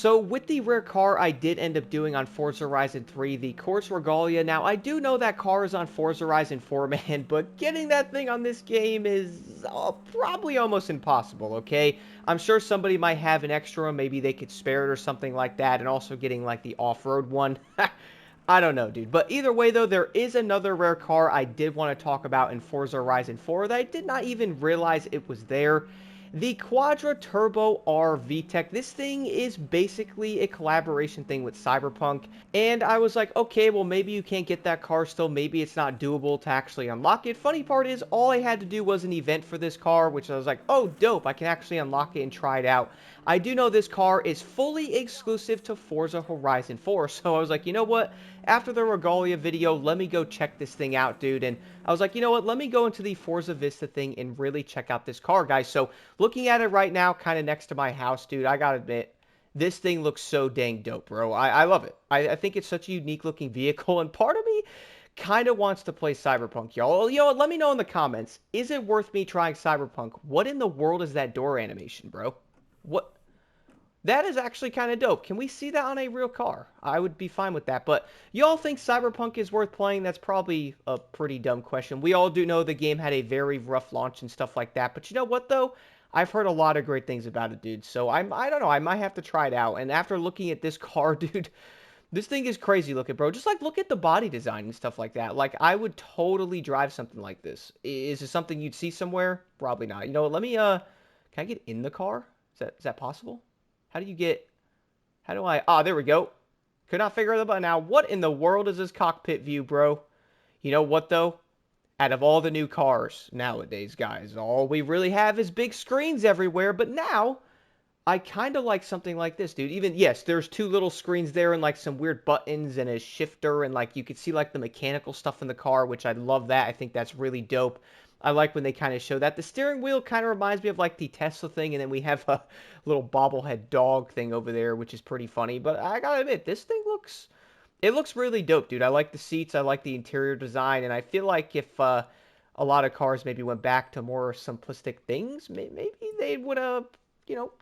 So with the rare car I did end up doing on Forza Horizon 3, the Corsa Regalia. Now, I do know that car is on Forza Horizon 4, man, but getting that thing on this game is probably almost impossible, okay? I'm sure somebody might have an extra one, maybe they could spare it or something like that, and also getting, like, the off-road one. I don't know, dude. But either way, though, there is another rare car I did want to talk about in Forza Horizon 4 that I did not even realize it was there. The Quadra Turbo R VTEC. This thing is basically a collaboration thing with Cyberpunk. And I was like, okay, well, maybe you can't get that car still. Maybe it's not doable to actually unlock it. Funny part is, all I had to do was an event for this car, which I was like, oh, dope. I can actually unlock it and try it out. I do know this car is fully exclusive to Forza Horizon 4. So I was like, you know what? After the Regalia video, let me go check this thing out, dude. And I was like, you know what? Let me go into the Forza Vista thing and really check out this car, guys. So looking at it right now, kind of next to my house, dude, I gotta admit, this thing looks so dang dope, bro. I love it. I think it's such a unique looking vehicle, and part of me kind of wants to play Cyberpunk, y'all. You know what? Let me know in the comments. Is it worth me trying Cyberpunk? What in the world is that door animation, bro? What? That is actually kind of dope. Can we see that on a real car? I would be fine with that. But y'all think Cyberpunk is worth playing? That's probably a pretty dumb question. We all do know the game had a very rough launch and stuff like that. But you know what, though? I've heard a lot of great things about it, dude. So I don't know. I might have to try it out. And after looking at this car, dude, this thing is crazy looking, bro. Just like look at the body design and stuff like that. Like I would totally drive something like this. Is this something you'd see somewhere? Probably not. You know what? Let me can I get in the car? Is that possible? How do you get... How do I... Ah, there we go. Could not figure it out now. What in the world is this cockpit view, bro? You know what, though? Out of all the new cars nowadays, guys, all we really have is big screens everywhere. But now, I kind of like something like this, dude. Even, yes, there's two little screens there and, like, some weird buttons and a shifter. And, like, you could see, like, the mechanical stuff in the car, which I love that. I think that's really dope. I like when they kind of show that. The steering wheel kind of reminds me of like the Tesla thing, and then we have a little bobblehead dog thing over there, which is pretty funny. But I gotta admit, this thing looks really dope, dude. I like the seats, I like the interior design, and I feel like if a lot of cars maybe went back to more simplistic things, maybe they would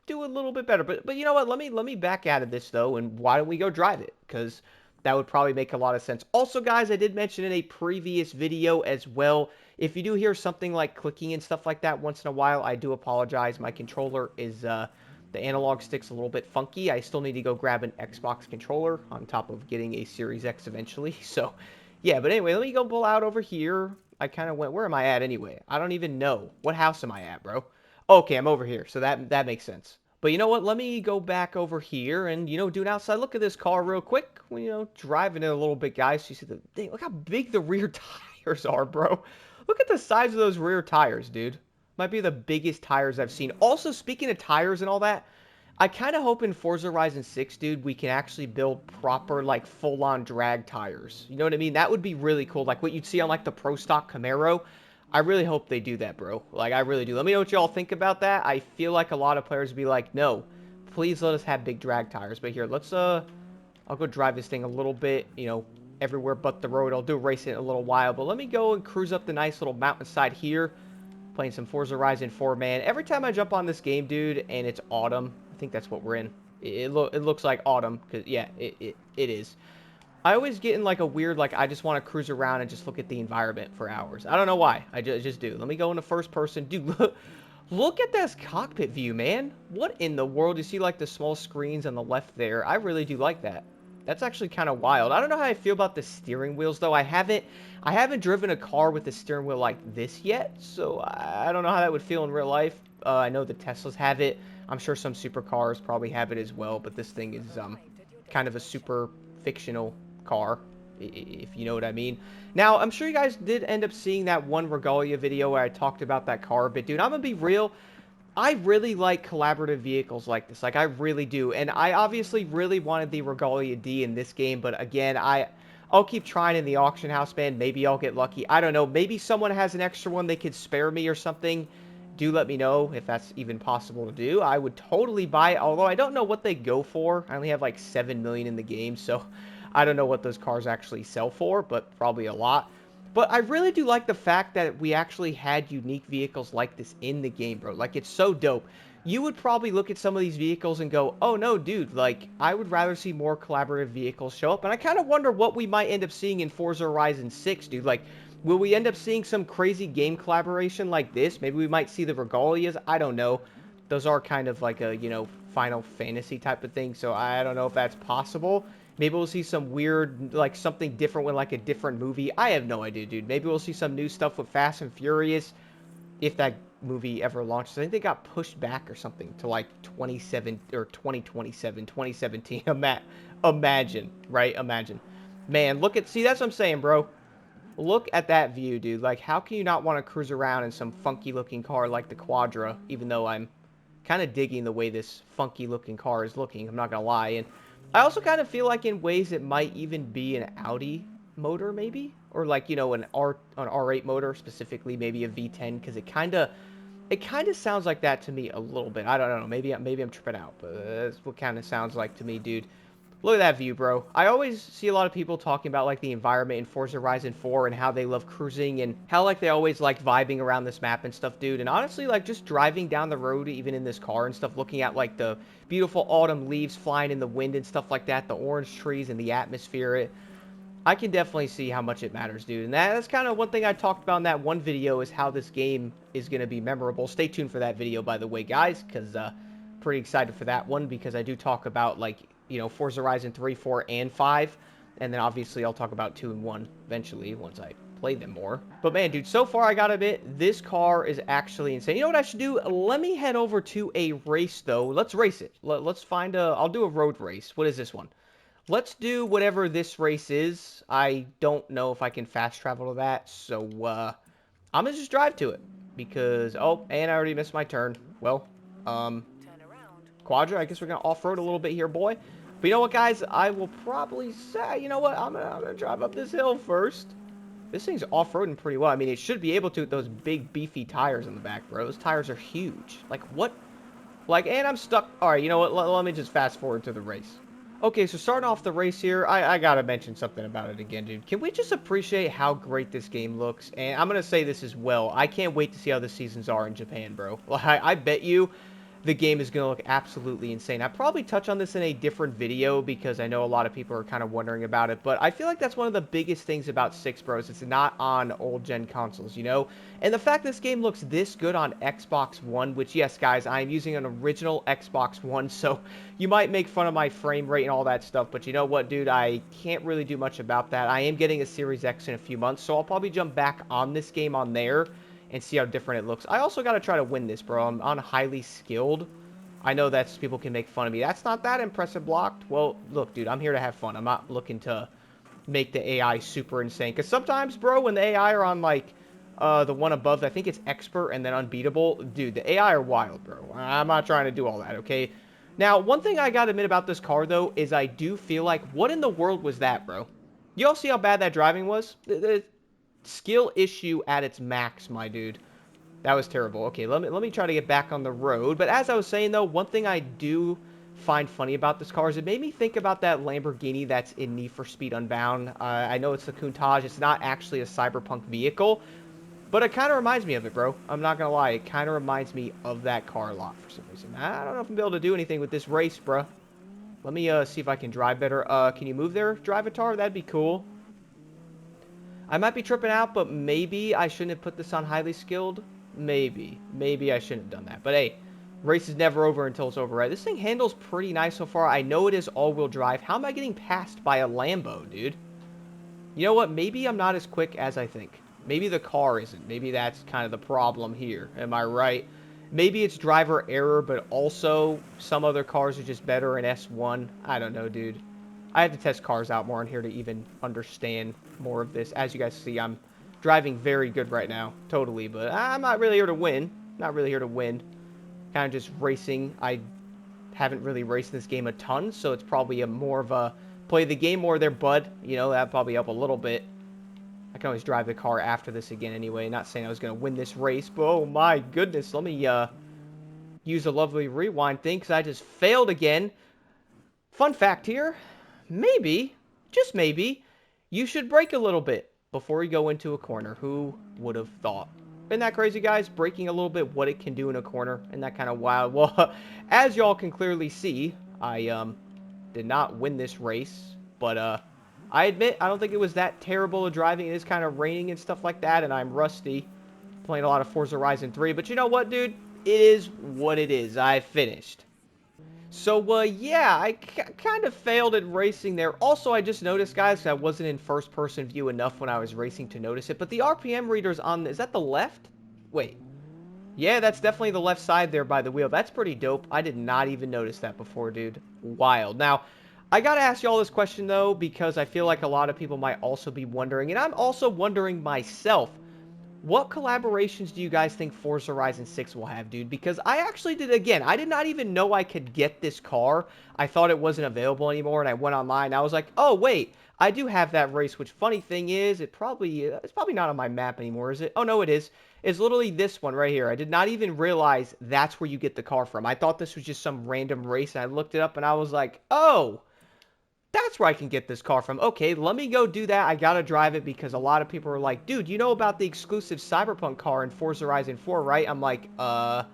do a little bit better. But you know what? Let me back out of this though, and why don't we go drive it? Because that would probably make a lot of sense. Also, guys, I did mention in a previous video as well, if you do hear something like clicking and stuff like that once in a while, I do apologize. My controller is, the analog stick's a little bit funky. I still need to go grab an Xbox controller on top of getting a Series X eventually. So, yeah, but anyway, let me go pull out over here. I kind of went, where am I at anyway? I don't even know. What house am I at, bro? Okay, I'm over here, so that makes sense. But you know what? Let me go back over here and, do an outside look at this car real quick. Driving it a little bit, guys. You see look how big the rear tires are, bro. Look at the size of those rear tires, dude. Might be the biggest tires I've seen. Also, speaking of tires and all that, I kind of hope in Forza Horizon 6, dude, we can actually build proper, like, full-on drag tires. You know what I mean? That would be really cool. Like what you'd see on, like, the Pro Stock Camaro. I really hope they do that, bro. Like, I really do. Let me know what y'all think about that. I feel like a lot of players would be like, no, please let us have big drag tires. But here, I'll go drive this thing a little bit, everywhere but the road. I'll do a race in a little while. But let me go and cruise up the nice little mountainside here. Playing some Forza Horizon 4, man. Every time I jump on this game, dude, and it's autumn, I think that's what we're in. It looks like autumn, because, yeah, it is. I always get in, like, a weird, like, I just want to cruise around and just look at the environment for hours. I don't know why. I just do. Let me go into first person. Dude, look at this cockpit view, man. What in the world? You see, like, the small screens on the left there? I really do like that. That's actually kind of wild. I don't know how I feel about the steering wheels, though. I haven't driven a car with a steering wheel like this yet, so I don't know how that would feel in real life. I know the Teslas have it. I'm sure some supercars probably have it as well, but this thing is kind of a super fictional car, if you know what I mean. Now, I'm sure you guys did end up seeing that one Regalia video where I talked about that car a bit. Dude, I'm gonna be real. I really like collaborative vehicles like this. Like, I really do. And I obviously really wanted the Regalia D in this game, but again, I'll keep trying in the auction house, man. Maybe I'll get lucky. I don't know. Maybe someone has an extra one they could spare me or something. Do let me know if that's even possible to do. I would totally buy it, although I don't know what they go for. I only have like 7 million in the game, so I don't know what those cars actually sell for, but probably a lot. But I really do like the fact that we actually had unique vehicles like this in the game, bro. Like, it's so dope. You would probably look at some of these vehicles and go, oh, no, dude, like, I would rather see more collaborative vehicles show up. And I kind of wonder what we might end up seeing in Forza Horizon 6, dude. Like, will we end up seeing some crazy game collaboration like this? Maybe we might see the Regalias. I don't know. Those are kind of like a, Final Fantasy type of thing. So I don't know if that's possible. Maybe we'll see some weird, like, something different with, like, a different movie. I have no idea, dude. Maybe we'll see some new stuff with Fast and Furious if that movie ever launches. I think they got pushed back or something to, like, 27 or 2027, 2017. Imagine, right? Imagine. Man, see, that's what I'm saying, bro. Look at that view, dude. Like, how can you not want to cruise around in some funky-looking car like the Quadra, even though I'm kind of digging the way this funky-looking car is looking, I'm not going to lie. And I also kind of feel like in ways it might even be an Audi motor, maybe? Or like, an R8 motor, specifically maybe a V10, because it kind of sounds like that to me a little bit. I don't know. Maybe I'm tripping out, but that's what kind of sounds like to me, dude. Look at that view, bro. I always see a lot of people talking about, like, the environment in Forza Horizon 4 and how they love cruising and how, like, they always like vibing around this map and stuff, dude. And honestly, like, just driving down the road, even in this car and stuff, looking at, like, the beautiful autumn leaves flying in the wind and stuff like that, the orange trees and the atmosphere, I can definitely see how much it matters, dude. And that's kind of one thing I talked about in that one video is how this game is going to be memorable. Stay tuned for that video, by the way, guys, because pretty excited for that one because I do talk about, like, Forza Horizon 3, 4, and 5. And then obviously I'll talk about 2 and 1 eventually once I play them more. But man, dude, so far I gotta admit, this car is actually insane. You know what I should do? Let me head over to a race, though. Let's race it. Let's find I'll do a road race. What is this one? Let's do whatever this race is. I don't know if I can fast travel to that, so I'm gonna just drive to it because and I already missed my turn. Well, Quadra, I guess we're gonna off-road a little bit here, boy. But you know what, guys? I will probably say, you know what? I'm gonna drive up this hill first. This thing's off-roading pretty well. I mean, it should be able to with those big beefy tires in the back, bro. Those tires are huge. Like what? Like, and I'm stuck. All right, you know what? Let me just fast forward to the race. Okay, so starting off the race here, I gotta mention something about it again, dude. Can we just appreciate how great this game looks? And I'm gonna say this as well. I can't wait to see how the seasons are in Japan, bro. Like, I bet you the game is gonna look absolutely insane. I probably touch on this in a different video because I know a lot of people are kind of wondering about it, but I feel like that's one of the biggest things about 6, bros. It's not on old-gen consoles, you know? And the fact this game looks this good on Xbox One, which, yes, guys, I'm using an original Xbox One, so you might make fun of my frame rate and all that stuff, but you know what, dude? I can't really do much about that. I am getting a Series X in a few months, so I'll probably jump back on this game on there and see how different it looks. I also got to try to win this, bro. I'm on highly skilled. I know that's people can make fun of me. That's not that impressive blocked. Well, look, dude, I'm here to have fun. I'm not looking to make the AI super insane. Because sometimes, bro, when the AI are on, like, the one above, I think it's expert and then unbeatable, dude, the AI are wild, bro. I'm not trying to do all that, okay? Now, one thing I gotta admit about this car, though, is I do feel like, what in the world was that, bro? You all see how bad that driving was? The skill issue at its max, my dude. That was terrible. Okay, let me try to get back on the road. But as I was saying, though, one thing I do find funny about this car is it made me think about that Lamborghini that's in Need for Speed Unbound. I know it's the Countach. It's not actually a cyberpunk vehicle, but it kind of reminds me of it, bro. I'm not going to lie. It kind of reminds me of that car a lot for some reason. I don't know if I'm able to do anything with this race, bro. Let me see if I can drive better. Can you move there, Drivatar? That'd be cool. I might be tripping out, but maybe I shouldn't have put this on highly skilled. Maybe. Maybe I shouldn't have done that. But hey, race is never over until it's over, right? This thing handles pretty nice so far. I know it is all-wheel drive. How am I getting passed by a Lambo, dude? You know what? Maybe I'm not as quick as I think. Maybe the car isn't. Maybe that's kind of the problem here. Am I right? Maybe it's driver error, but also some other cars are just better in S1. I don't know, dude. I have to test cars out more in here to even understand more of this. As you guys see, I'm driving very good right now. Totally, but I'm not really here to win. Not really here to win. Kind of just racing. I haven't really raced this game a ton, so it's probably more of a play the game more there, bud. You know, that'd probably help a little bit. I can always drive the car after this again anyway. Not saying I was going to win this race, but oh my goodness. Let me use a lovely rewind thing because I just failed again. Fun fact here. Maybe, just maybe, you should brake a little bit. before you go into a corner. Who would have thought? Isn't that crazy, guys? Breaking a little bit what it can do in a corner. Isn't that kind of wild? Well, as y'all can clearly see, I did not win this race, but I admit I don't think it was that terrible of driving. It is kind of raining and stuff like that, and I'm rusty, playing a lot of Forza Horizon 3. But you know what, dude? It is what it is. I finished. So, yeah, I kind of failed at racing there. Also, I just noticed, guys, I wasn't in first-person view enough when I was racing to notice it. But the RPM reader's on... Is that the left? Wait. Yeah, that's definitely the left side there by the wheel. That's pretty dope. I did not even notice that before, dude. Wild. Now, I gotta ask y'all this question, though, because I feel like a lot of people might also be wondering, and I'm also wondering myself, what collaborations do you guys think Forza Horizon 6 will have, dude? Because I actually did, again, I did not even know I could get this car. I thought it wasn't available anymore, and I went online. I was like, oh, wait, I do have that race, which, funny thing is, it's probably not on my map anymore, is it? Oh, no, it is. It's literally this one right here. I did not even realize that's where you get the car from. I thought this was just some random race, and I looked it up, and I was like, oh, that's where I can get this car from. Okay, let me go do that. I gotta drive it because a lot of people are like, dude, you know about the exclusive cyberpunk car in Forza Horizon 4, right? I'm like, I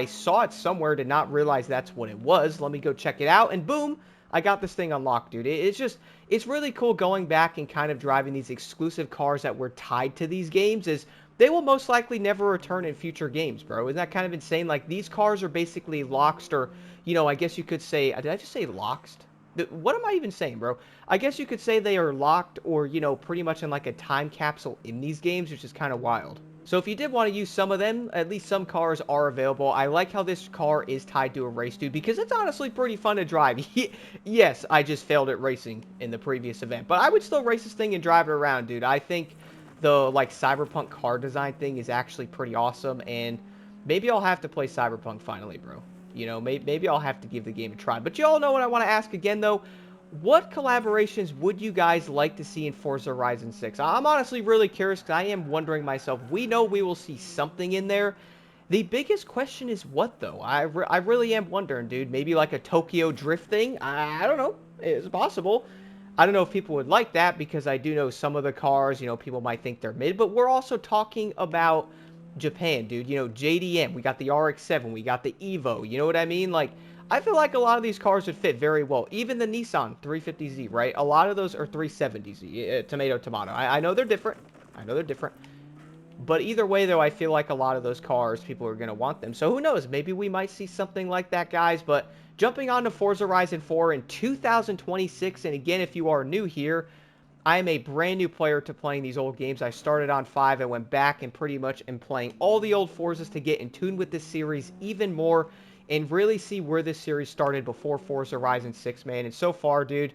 saw it somewhere, did not realize that's what it was. Let me go check it out, and boom, I got this thing unlocked, dude. It's really cool going back and kind of driving these exclusive cars that were tied to these games, as they will most likely never return in future games, bro. Isn't that kind of insane? Like, these cars are basically locked, or, you know, I guess you could say, did I just say locked? What am I even saying, bro? I guess you could say they are locked or, you know, pretty much in like a time capsule in these games, which is kind of wild. So if you did want to use some of them, at least some cars are available. I like how this car is tied to a race, dude, because it's honestly pretty fun to drive. Yes, I just failed at racing in the previous event, but I would still race this thing and drive it around, dude. I think the, like, cyberpunk car design thing is actually pretty awesome, and maybe I'll have to play Cyberpunk finally, bro. You know, maybe I'll have to give the game a try. But you all know what I want to ask again, though. What collaborations would you guys like to see in Forza Horizon 6? I'm honestly really curious because I am wondering myself. We know we will see something in there. The biggest question is what, though? I really am wondering, dude. Maybe like a Tokyo Drift thing? I don't know. It's possible. I don't know if people would like that because I do know some of the cars, you know, people might think they're mid. But we're also talking about Japan, dude. You know, JDM. We got the RX-7. We got the Evo. You know what I mean? Like, I feel like a lot of these cars would fit very well. Even the Nissan 350Z, right? A lot of those are 370Z. Tomato, tomato. I know they're different. I know they're different. But either way, though, I feel like a lot of those cars, people are going to want them. So who knows? Maybe we might see something like that, guys. But jumping on to Forza Horizon 4 in 2026, and again, if you are new here, I am a brand new player to playing these old games. I started on 5 and went back and pretty much am playing all the old Forzas to get in tune with this series even more and really see where this series started before Forza Horizon 6, man. And so far, dude,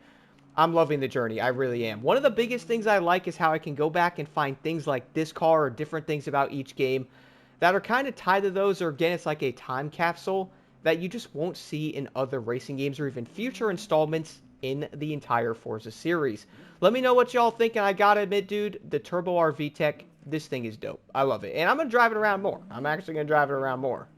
I'm loving the journey. I really am. One of the biggest things I like is how I can go back and find things like this car or different things about each game that are kind of tied to those, or again, it's like a time capsule that you just won't see in other racing games or even future installments in the entire Forza series. Let me know what y'all think, and I gotta admit, dude, the Turbo RV Tech, this thing is dope. I love it. And I'm gonna drive it around more. I'm actually gonna drive it around more.